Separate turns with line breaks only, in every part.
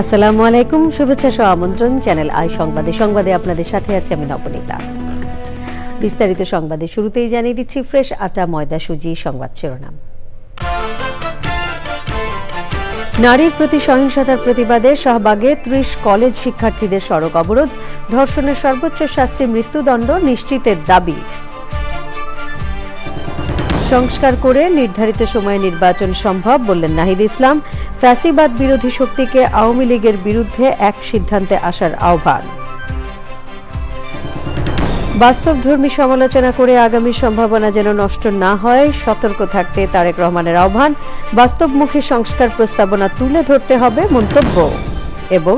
আসসালামু আলাইকুম, শুভেচ্ছা সহ আমন্ত্রণ চ্যানেল আই সংবাদে আপনাদের সাথে আছি আমি নবনীতা। বিস্তারিত সংবাদে শুরুতেই জানিয়ে দিচ্ছি ফ্রেশ আটা ময়দা সুজি সংবাদ শিরোনাম। নারীর প্রতি সহিংসতার প্রতিবাদে শাহবাগে ৩০ কলেজ শিক্ষার্থীদের সড়ক অবরোধ, ধর্ষণের সর্বোচ্চ শাস্তি মৃত্যুদণ্ড নিশ্চিতের দাবি। সংস্কার করে নির্ধারিত সময়ে নির্বাচন সম্ভব বললেন নাহিদ ইসলাম। ফ্যাসিবাদ বিরোধী শক্তিকে আওয়ামী লীগের বিরুদ্ধে এক সিদ্ধান্তে আসার আহ্বান। বাস্তবধর্মী সমালোচনা করে আগামীর সম্ভাবনা যেন নষ্ট না হয়, সতর্ক থাকতে তারেক রহমানের আহ্বান। বাস্তবমুখী সংস্কার প্রস্তাবনা তুলে ধরতে হবে মন্তব্য। এবং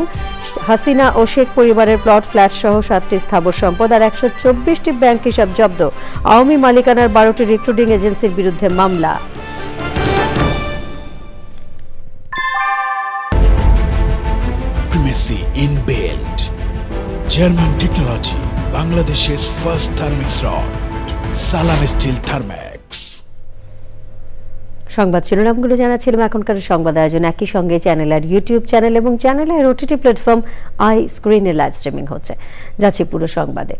হাসিনা ও শেখ পরিবারের প্লট ফ্ল্যাট সহ 7টি স্থাবর সম্পদ আর 124টি ব্যাংক হিসাব জব্দ। আওয়ামী মালিকানার 12টি রিক্রুটিং এজেন্সির বিরুদ্ধে মামলা।
Primacy in build. German technology. Bangladesh's first thermix rod. Salam Steel Thermax.
সংবাদ শিরোনামগুলো জানাচ্ছিলাম। এখনকার সংবাদ আয়োজন একই সঙ্গে চ্যানেল আর ইউটিউব চ্যানেল এবং চ্যানেল আর ওটিটি প্ল্যাটফর্ম আই স্ক্রিনে লাইভ স্ট্রিমিং হচ্ছে। যাচ্ছে পুরো সংবাদে।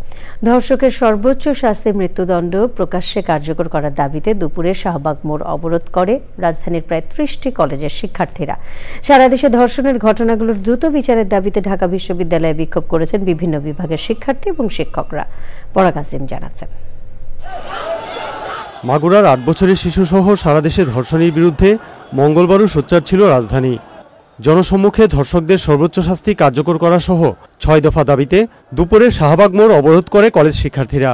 ধর্ষকের সর্বোচ্চ শাস্তি মৃত্যুদণ্ড প্রকাশ্যে কার্যকর করার দাবিতে দুপুরে শাহবাগ মোড় অবরোধ করে রাজধানীর প্রায় ৩০টি কলেজের শিক্ষার্থীরা। সারা দেশে ধর্ষণের ঘটনাগুলোর দ্রুত বিচারের দাবিতে ঢাকা বিশ্ববিদ্যালয়ে বিক্ষোভ করেছেন বিভিন্ন বিভাগের শিক্ষার্থী এবং শিক্ষকরা। পরাগ আসিম জানাচ্ছেন।
মাগুরার ৮ বছরের শিশুসহ সারা দেশে ধর্ষণের বিরুদ্ধে মঙ্গলবারও সোচ্চার ছিল রাজধানী। জনসম্মুখে ধর্ষকদের সর্বোচ্চ শাস্তি কার্যকর করা সহ ৬ দফা দাবিতে দুপুরে শাহবাগ মোড় অবরোধ করে কলেজ শিক্ষার্থীরা।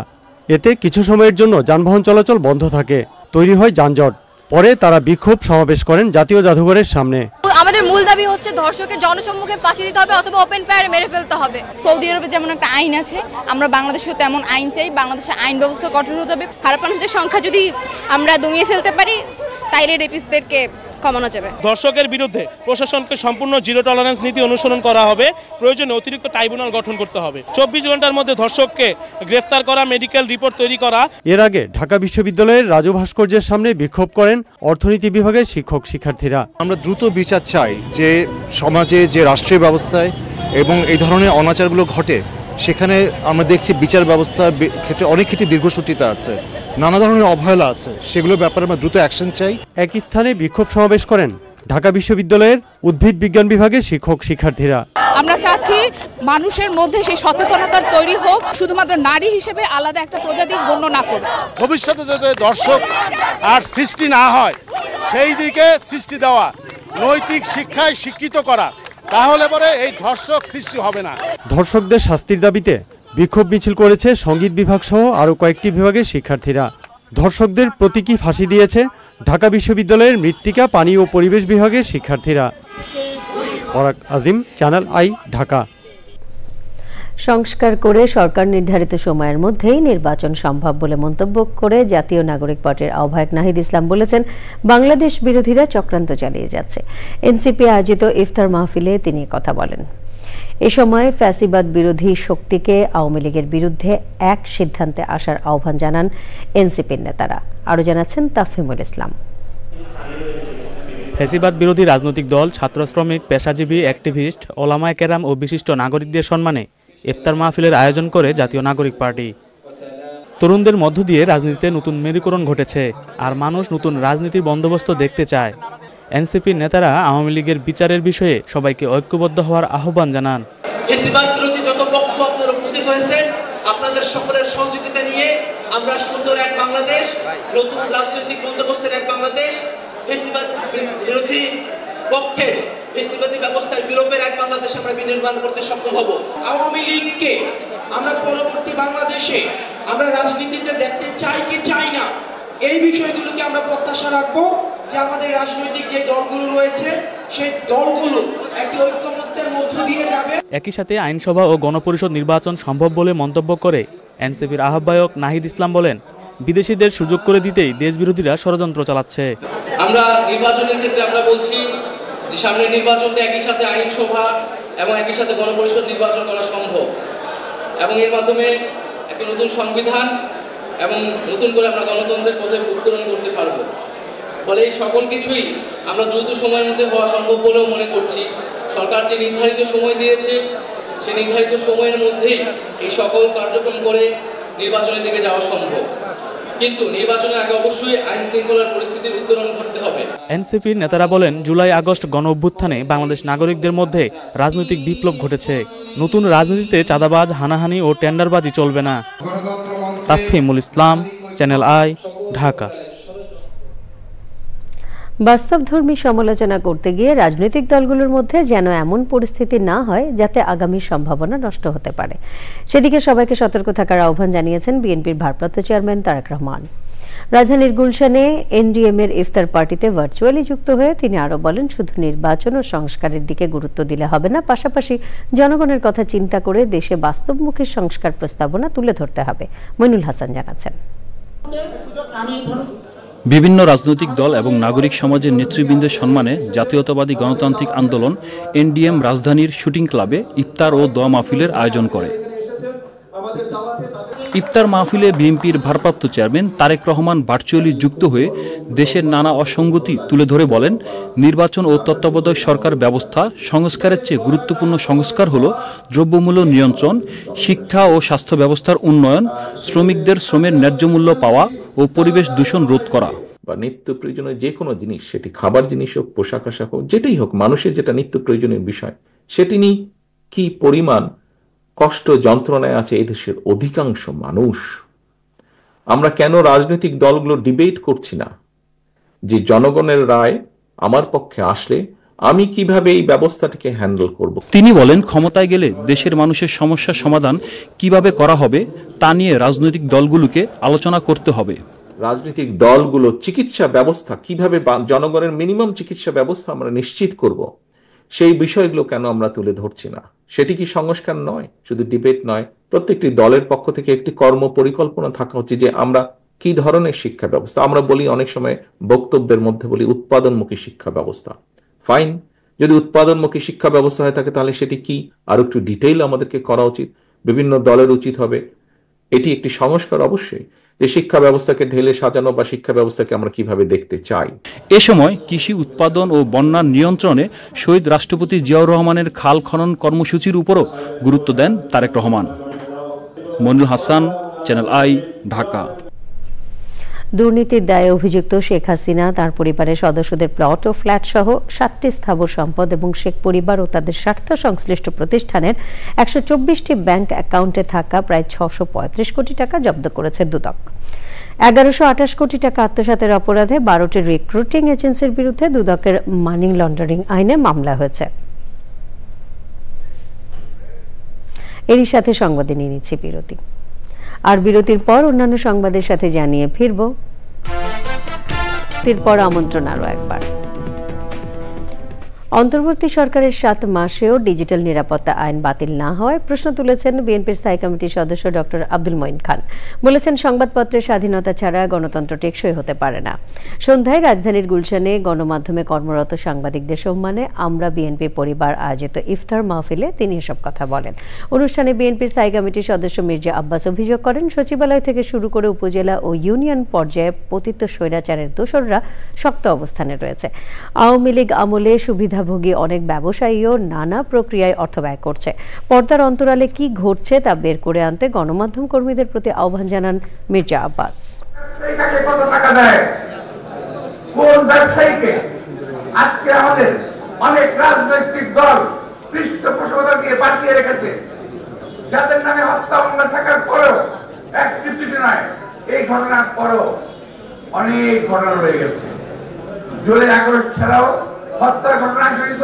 এতে কিছু সময়ের জন্য যানবাহন চলাচল বন্ধ থাকে, তৈরি হয় যানজট। পরে তারা বিক্ষোভ সমাবেশ করেন জাতীয় জাদুঘরের সামনে।
আমাদের মূল দাবি হচ্ছে ধর্ষকের জনসম্মুখে ফাঁসি দিতে হবে অথবা ওপেন ফায়ারে মেরে ফেলতে হবে। সৌদি আরবে যেমন একটা আইন আছে, আমরা বাংলাদেশেও তেমন আইন চাই। বাংলাদেশের আইন ব্যবস্থা কঠোর হতে হবে। খারাপ মানুষদের সংখ্যা যদি আমরা দমিয়ে ফেলতে পারি, তাইলে রেপিস্টদেরকে কমানো যাবে।
ধর্ষকের বিরুদ্ধে প্রশাসনকে সম্পূর্ণ জিরো টলারেন্স নীতি অনুসরণ করা হবে। প্রয়োজনে অতিরিক্ত ট্রাইব্যুনাল গঠন করতে হবে। 24 ঘন্টার মধ্যে ধর্ষককে গ্রেফতার করা, মেডিকেল রিপোর্ট তৈরি করা।
এর আগে ঢাকা বিশ্ববিদ্যালয়ের রাজু ভাস্কর্যের সামনে বিক্ষোভ করেন অর্থনীতি বিভাগের শিক্ষক শিক্ষার্থীরা।
আমরা দ্রুত বিচার চাই যে সমাজে যে রাষ্ট্রীয় ব্যবস্থায় এবং এই ধরনের অনাচারগুলো ঘটে, সেখানে আমরা দেখছি বিচার ব্যবস্থার ক্ষেত্রে অনেক ক্ষেত্রে দীর্ঘসূত্রিতা আছে, নানা ধরনের অবহেলা আছে। সেগুলোর ব্যাপারে আমরা দ্রুত অ্যাকশন চাই।
একই স্থানে বিক্ষোভ সমাবেশ করেন ঢাকা বিশ্ববিদ্যালয়ের উদ্ভিদ বিজ্ঞান বিভাগের শিক্ষক শিক্ষার্থীরা।
আমরা চাচ্ছি মানুষের মধ্যে সেই সচেতনতার তৈরি হোক, শুধুমাত্র নারী হিসেবে আলাদা একটা প্রজাতি গণ্য না করবে।
ভবিষ্যতে যাতে দর্শক আর সৃষ্টি না হয়, সেই দিকে সৃষ্টি দেওয়া, নৈতিক শিক্ষায় শিক্ষিত করা, তাহলে পরে এই ধর্ষক সৃষ্টি হবে না।
ধর্ষকদের শাস্তির দাবিতে বিক্ষোভ মিছিল করেছে সঙ্গীত বিভাগ সহ আরও কয়েকটি বিভাগের শিক্ষার্থীরা। ধর্ষকদের প্রতীকী ফাঁসি দিয়েছে ঢাকা বিশ্ববিদ্যালয়ের মৃত্তিকা, পানি ও পরিবেশ বিভাগের শিক্ষার্থীরা। পরাগ আজিম, চ্যানেল আই, ঢাকা।
সংস্কার করে সরকার নির্ধারিত সময়ের মধ্যেই নির্বাচন সম্ভব বলে মন্তব্য করে জাতীয় নাগরিক পার্টির আহ্বায়ক নাহিদ ইসলাম বলেছেন, বাংলাদেশ বিরোধীরা চক্রান্ত চালিয়ে যাচ্ছে। এনসিপি আয়োজিত ইফতার মাহফিলে তিনি কথা বলেন। এ সময় ফ্যাসিবাদ বিরোধী শক্তিকে আওয়ামী লীগের বিরুদ্ধে এক সিদ্ধান্তে আসার আহ্বান জানান এনসিপির নেতারা। আরও জানাচ্ছেন তাফহিমুল ইসলাম।
ফ্যাসিবাদ বিরোধী রাজনৈতিক দল, ছাত্র শ্রমিক, পেশাজীবী, অ্যাক্টিভিস্ট, ওলামায়ে কেরাম ও বিশিষ্ট নাগরিকদের সম্মানে ইফতার মাহফিলের আয়োজন করে জাতীয় নাগরিক পার্টি। তরুণদের মধ্য দিয়ে রাজনীতিতে নতুন মেরুকরণ ঘটেছে, আর মানুষ নতুন রাজনীতির বন্দোবস্ত দেখতে চায়। এনসিপির নেতারা আওয়ামী লীগের বিচারের বিষয়ে সবাইকে ঐক্যবদ্ধ হওয়ার আহ্বান জানান।
ফ্যাসিবাদ বিরোধী যত পক্ষ আপনারা উপস্থিত হয়েছেন, আপনাদের সকলের সহযোগিতা নিয়ে আমরা সুন্দর এক বাংলাদেশ, নতুন রাজনৈতিক বন্দোবস্তের এক বাংলাদেশ, ফ্যাসিবাদ বিরোধী পক্ষে ফ্যাসিবাদী ব্যবস্থায় বিলোপের এক বাংলাদেশ আমরা বিনির্মাণ করতে সক্ষম হব। আওয়ামী লীগকে আমরা পরবর্তী বাংলাদেশে আমরা রাজনীতিতে দেখতে চাই কি চাই না, এই বিষয়গুলোকে আমরা প্রত্যাশা রাখবো যে আমাদের রাজনৈতিক যে দলগুলো রয়েছে, সেই দলগুলো একটি ঐক্যমত্যের মধ্য দিয়ে যাবে।
একই সাথে আইনসভা ও গণপরিষদ নির্বাচন সম্ভব বলে মন্তব্য করে এনসিপির আহ্বায়ক নাহিদ ইসলাম বলেন, বিদেশিদের সুযোগ করে দিতেই দেশবিরোধীরা ষড়যন্ত্র চালাচ্ছে।
আমরা নির্বাচনের ক্ষেত্রে আমরা বলছি যে সামনের নির্বাচনটা একই সাথে আইনসভা এবং একই সাথে গণপরিষদ নির্বাচন করা সম্ভব, এবং এর মাধ্যমে একটা নতুন সংবিধান এবং নতুন করে আমরা গণতন্ত্রের পথে উত্তরণ করতে পারবো। ফলে এই সকল কিছুই আমরা দ্রুত সময়ের মধ্যে হওয়া সম্ভব বলেও মনে করছি। সরকার যে নির্ধারিত সময় দিয়েছে সেই নির্ধারিত সময়ের মধ্যেই এই সকল কার্যক্রম করে নির্বাচনের দিকে যাওয়া সম্ভব, কিন্তু নির্বাচনের আগে অবশ্যই আইন শৃঙ্খলার পরিস্থিতির উত্তরণ ঘটতে হবে।
এনসিপির নেতারা বলেন, জুলাই আগস্ট গণ অভ্যুত্থানে বাংলাদেশ নাগরিকদের মধ্যে রাজনৈতিক বিপ্লব ঘটেছে। নতুন রাজনীতিতে চাঁদাবাজ, হানাহানি ও টেন্ডারবাজি চলবে না। তাফহিমুল ইসলাম, চ্যানেল আই, ঢাকা।
বাস্তবধর্মী সমালোচনা করতে গিয়ে রাজনৈতিক দলগুলোর মধ্যে যেন এমন পরিস্থিতি না হয় যাতে আগামীর সম্ভাবনা নষ্ট হতে পারে, সেদিকে সবাইকে সতর্ক থাকার আহ্বান জানিয়েছেন বিএনপির ভারপ্রাপ্ত চেয়ারম্যান তারেক রহমান। রাজধানীর গুলশানে এনডিএম এর ইফতার পার্টিতে ভার্চুয়ালি যুক্ত হয়ে তিনি আরো বলেন, শুধু নির্বাচন ও সংস্কারের দিকে গুরুত্ব দিলে হবে না, পাশাপাশি জনগণের কথা চিন্তা করে দেশে বাস্তবমুখী সংস্কার প্রস্তাবনা তুলে ধরতে হবে। মইনুল হাসান জানাচ্ছেন,
বিভিন্ন রাজনৈতিক দল এবং নাগরিক সমাজের নেতৃবৃন্দের সম্মানে জাতীয়তাবাদী গণতান্ত্রিক আন্দোলন এনডিএম রাজধানীর শুটিং ক্লাবে ইফতার ও দোয়া মাহফিলের আয়োজন করে। ইফতার মাহফিলে বিএনপির ভারপ্রাপ্ত চেয়ারম্যান তারেক রহমান ভার্চুয়ালি যুক্ত হয়ে দেশের নানা অসঙ্গতি তুলে ধরে বলেন, নির্বাচন ও তত্ত্বাবধায়ক সরকার ব্যবস্থা সংস্কারের চেয়ে গুরুত্বপূর্ণ সংস্কার হল দ্রব্যমূল্য নিয়ন্ত্রণ, শিক্ষা ও স্বাস্থ্য ব্যবস্থার উন্নয়ন, শ্রমিকদের শ্রমের ন্যায্য মূল্য পাওয়া ও পরিবেশ দূষণ রোধ করা।
বা নিত্য প্রয়োজনীয় যে কোনো জিনিস, সেটি খাবার জিনিস হোক, পোশাক আশাক হোক, যেটাই হোক, মানুষের যেটা নিত্য প্রয়োজনীয় বিষয়, সেটি নিয়ে কি পরিমাণ কষ্ট যন্ত্রণায় আছে এদেশের অধিকাংশ মানুষ। আমরা কেন রাজনৈতিক দলগুলো ডিবেট করছি না যে জনগণের রায় আমার পক্ষে আসলে আমি কিভাবে এই ব্যবস্থাটিকে হ্যান্ডেল করব।
তিনি বলেন, ক্ষমতায় গেলে দেশের মানুষের সমস্যার সমাধান কিভাবে করা হবে তা নিয়ে রাজনৈতিক দলগুলোকে আলোচনা করতে হবে।
রাজনৈতিক দলগুলো চিকিৎসা ব্যবস্থা কিভাবে, জনগণের মিনিমাম চিকিৎসা ব্যবস্থা আমরা নিশ্চিত করব, সেই বিষয়গুলো কেন আমরা তুলে ধরছি না? সেটি কি সংস্কার নয়? শুধু ডিবেট নয়, প্রত্যেকটি দলের পক্ষ থেকে একটি কর্ম পরিকল্পনা থাকা উচিত যে আমরা কি ধরনের শিক্ষা ব্যবস্থা। আমরা বলি অনেক সময় বক্তব্যের মধ্যে বলি উৎপাদনমুখী শিক্ষা ব্যবস্থা। ফাইন, যদি উৎপাদনমুখী শিক্ষা ব্যবস্থা হয়ে থাকে তাহলে সেটি কি আর একটু ডিটেইল আমাদেরকে করা উচিত। বিভিন্ন দলের উচিত হবে এটি একটি সংস্কার অবশ্যই, যে শিক্ষা ব্যবস্থাকে ঢেলে সাজানো বা শিক্ষা ব্যবস্থাকে আমরা কিভাবে দেখতে চাই।
এ সময় কৃষি উৎপাদন ও বন্যা নিয়ন্ত্রণে শহীদ রাষ্ট্রপতি জিয়াউর রহমানের খাল খনন কর্মসূচির উপরও গুরুত্ব দেন তারেক রহমান। Moinul Hasan, channel I, Dhaka.
দুর্নীতির দায়ে অভিযুক্ত শেখ হাসিনা, তার পরিবারের সদস্যদের প্লট ও ফ্ল্যাট সহ 7টি স্থাবর সম্পদ এবং শেখ পরিবার ও তাদের স্বার্থ সংশ্লিষ্ট প্রতিষ্ঠানের 124টি ব্যাংক অ্যাকাউন্টে থাকা প্রায় 635 কোটি টাকা জব্দ করেছে দুদক। 1128 কোটি টাকা আত্মসাতের অপরাধে 12টি রিক্রুটিং এজেন্সির বিরুদ্ধে দুদকের মানি লন্ডারিং আইনে মামলা হয়েছে। এরই সাথে সংবাদে নিয়ে নিচ্ছি বিরতি, আর বিরতির পর অন্যান্য সংবাদের সাথে জানিয়ে ফিরব। এরপর আমন্ত্রণ আরো একবার, অন্তর্বর্তী সরকারের 7 মাসেও ডিজিটাল নিরাপত্তা আইন বাতিল না হওয়ায় প্রশ্ন তুলেছেন বিএনপির স্থায়ী কমিটির সদস্য ডক্টর আব্দুল মঈন খান। বলেছেন, সংবাদপত্রের স্বাধীনতা ছাড়া গণতন্ত্র টেকসই হতে পারে না। সন্ধ্যায় রাজধানীর গুলশানে গণমাধ্যমে কর্মরত সাংবাদিকদের সম্মানে আমরা বিএনপি পরিবার আয়োজিত ইফতার মাহফিলে তিনি এসব কথা বলেন। অনুষ্ঠানে বিএনপির স্থায়ী কমিটির সদস্য মির্জা আব্বাস অভিযোগ করেন, সচিবালয় থেকে শুরু করে উপজেলা ও ইউনিয়ন পর্যায়ে পতিত স্বৈরাচারের দোসররা শক্ত অবস্থানে রয়েছে। আওয়ামী লীগ আমলে সুবিধাভোগী অনেক ব্যবসায়ীও নানা প্রক্রিয়ায় অর্থ ব্যয় করছে। পর্দার অন্তরালে কি ঘটছে তা বের করে আনতে গণমাধ্যম কর্মীদের প্রতি আহ্বান জানান মির্জা আব্বাস।
আজকে আমাদের অনেক রাজনৈতিক দল পৃষ্ঠপোষকতা দিয়ে বাঁচিয়ে রেখেছে, যাদের নামে হত্যা মামলা থাকার পরেও একটি নয়, এই ঘটনার পরেও অনেক ঘটনা রয়ে গেছে। জুলাই আগস্ট ছাড়াও হত্যার ঘটনা জড়িত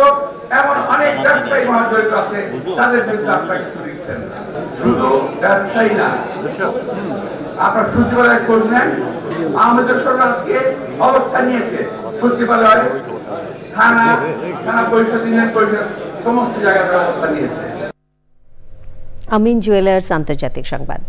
এমন অনেক ব্যবসায়ী মহা জড়িত আছে, তাদের বিরুদ্ধে আপনারা কিছু লিখছেন। শুধু ব্যবসায়ী না, আপনার সচিবালয় করবেন, আমাদের সরকার আজকে অবস্থান নিয়েছে সচিবালয়, থানা পরিষদ, ইউনিয়ন পরিষদ, সমস্ত জায়গায় অবস্থান নিয়েছে।
আমিন জুয়েলার্স আন্তর্জাতিক সংবাদ।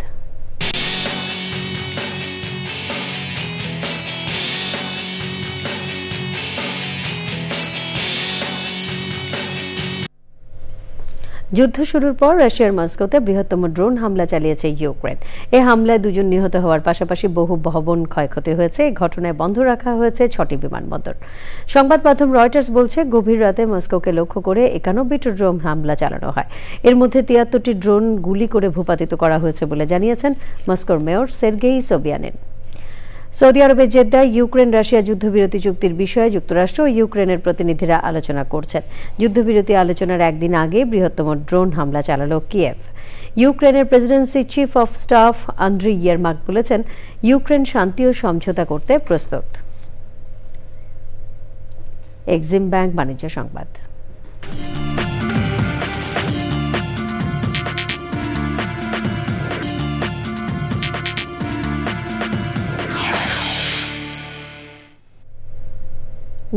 যুদ্ধ শুরুর পর রাশিয়ার মস্কোতে বৃহত্তম ড্রোন হামলা চালিয়েছে ইউক্রেন। এ হামলায় 2 জন নিহত হওয়ার পাশাপাশি বহু ভবন ক্ষয়ক্ষতি হয়েছে। এই ঘটনায় বন্ধ রাখা হয়েছে 6টি বিমানবন্দর। সংবাদ মাধ্যম রয়টার্স বলছে, গভীর রাতে মস্কোকে লক্ষ্য করে 91টি ড্রোন হামলা চালানো হয়। এর মধ্যে 73টি ড্রোন গুলি করে ভূপাতিত করা হয়েছে বলে জানিয়েছেন মস্কোর মেয়র সের্গেই সোবিয়ানিন। সৌদি আরবের জেদ্দায় ইউক্রেন রাশিয়া যুদ্ধবিরতি চুক্তির বিষয়ে যুক্তরাষ্ট্র ও ইউক্রেনের প্রতিনিধিরা আলোচনা করছেন। যুদ্ধবিরতি আলোচনার একদিন আগে বৃহত্তম ড্রোন হামলা চালালো কিয়েভ। ইউক্রেনের Presidency chief of staff Andriy Yermak বলেছেন, ইউক্রেন শান্তি ও সমঝোতা করতে প্রস্তুত। এক্সিম ব্যাংক বাণিজ্য সংবাদ।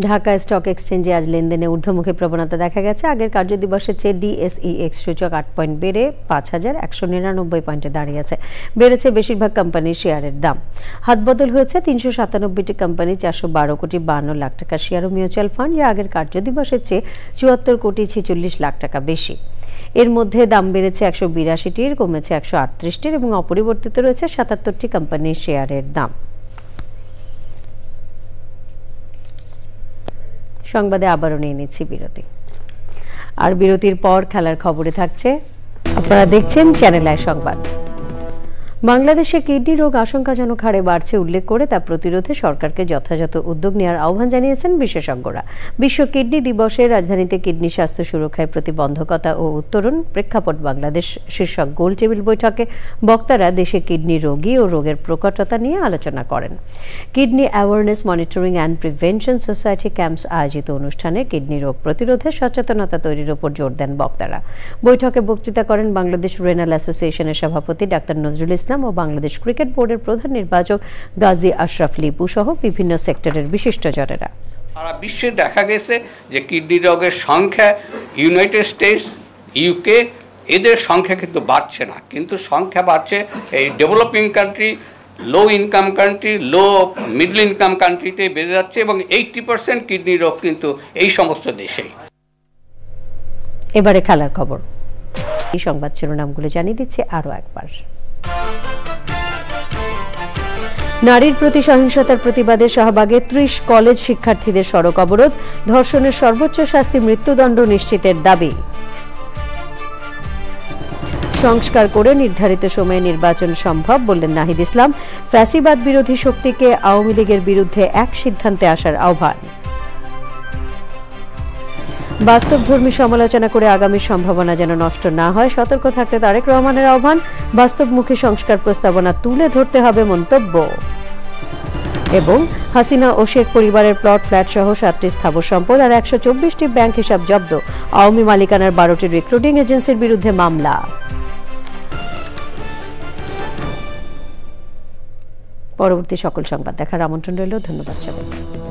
ঢাকা স্টক এক্সচেঞ্জে আজ লেনদেনে ঊর্ধ্বমুখী প্রবণতা দেখা গেছে। আগের কার্যদিবসের চেয়ে ডিএসইএক্স সূচক 8 পয়েন্ট বেড়ে 5199 পয়েন্টে দাঁড়িয়েছে। বেড়েছে বেশিরভাগ কোম্পানির শেয়ারের দাম। হাতবদল হয়েছে 397টি কোম্পানি, 412 কোটি 52 লাখ টাকা শেয়ার ও মিউচুয়াল ফান্ড, যা আগের কার্যদিবসের চেয়ে 74 কোটি 46 লাখ টাকা বেশি। এর মধ্যে দাম বেড়েছে 182টির, কমেছে 138টির এবং অপরিবর্তিত রয়েছে 77টি কোম্পানির শেয়ারের দাম। সংবাদে আবারও নিয়ে নিচ্ছি বিরতি, আর বিরতির পর খেলার খবরে থাকছে। আপনারা দেখছেন চ্যানেল আই সংবাদ। বাংলাদেশে কিডনি রোগ আশঙ্কাজনক হারে বাড়ছে উল্লেখ করে তা প্রতিরোধে সরকারকে যথাযথ উদ্যোগ নেওয়ার আহ্বান জানিয়েছেন বিশেষজ্ঞরা। বিশ্ব কিডনি দিবসে রাজধানীতে কিডনি স্বাস্থ্য সুরক্ষায় প্রতিবন্ধকতা ও উত্তরণ প্রেক্ষাপট বাংলাদেশ শীর্ষক গোল টেবিল বৈঠকে বক্তারা দেশে কিডনি রোগী ও রোগের প্রকটতা নিয়ে আলোচনা করেন। Kidney awareness monitoring and prevention society camps আয়োজিত অনুষ্ঠানে কিডনি রোগ প্রতিরোধে সচেতনতা তৈরির উপর জোর দেন বক্তারা। বৈঠকে বক্তৃতা করেন বাংলাদেশ রেনাল অ্যাসোসিয়েশনের সভাপতি ডাক্তার নজরুল ইসলাম ও বাংলাদেশ ক্রিকেট বোর্ডের প্রধান নির্বাচক গাজী আশরাফ লিপু সহ বিভিন্ন সেক্টরের বিশিষ্টজনেরা।
সারা বিশ্বে দেখা গেছে যে কিডনি রোগের সংখ্যা ইউনাইটেড স্টেটস, ইউকে এদের সংখ্যা কিন্তু বাড়ছে না, কিন্তু সংখ্যা বাড়ছে এই developing country, low income country, low middle income কান্ট্রিতে বেড়ে যাচ্ছে এবং 80% কিডনি রোগ কিন্তু এই সমস্ত দেশেই।
এবারে খেলার খবর। এই সংবাদ শিরোনামগুলো জানিয়ে দিচ্ছে আরও একবার। নারীর প্রতি সহিংসতার প্রতিবাদে শাহবাগে 30 কলেজ শিক্ষার্থীদের সড়ক অবরোধ, ধর্ষণের সর্বোচ্চ শাস্তি মৃত্যুদণ্ড নিশ্চিতের দাবি। সংস্কার করে নির্ধারিত সময়ে নির্বাচন সম্ভব বললেন নাহিদ ইসলাম। ফ্যাসিবাদ বিরোধী শক্তিকে আওয়ামী লীগের বিরুদ্ধে এক সিদ্ধান্তে আসার আহ্বান। বাস্তবধর্মী সমালোচনা করে আগামীর সম্ভাবনা যেন নষ্ট না হয়, সতর্ক থাকতে তারেক রহমানের আহ্বান। বাস্তবমুখী সংস্কার প্রস্তাবনা তুলে ধরতে হবে মন্তব্য। এবং হাসিনা ও শেখ পরিবারের প্লট, ফ্ল্যাট সহ 7টি স্থাবর সম্পদ আর 124টি ব্যাংক হিসাব জব্দ। আওয়ামী মালিকানার 12টি রিক্রুটিং এজেন্সির বিরুদ্ধে মামলা। পরবর্তী সকল সংবাদ দেখার আমন্ত্রণ রইল। ধন্যবাদ সবাইকে।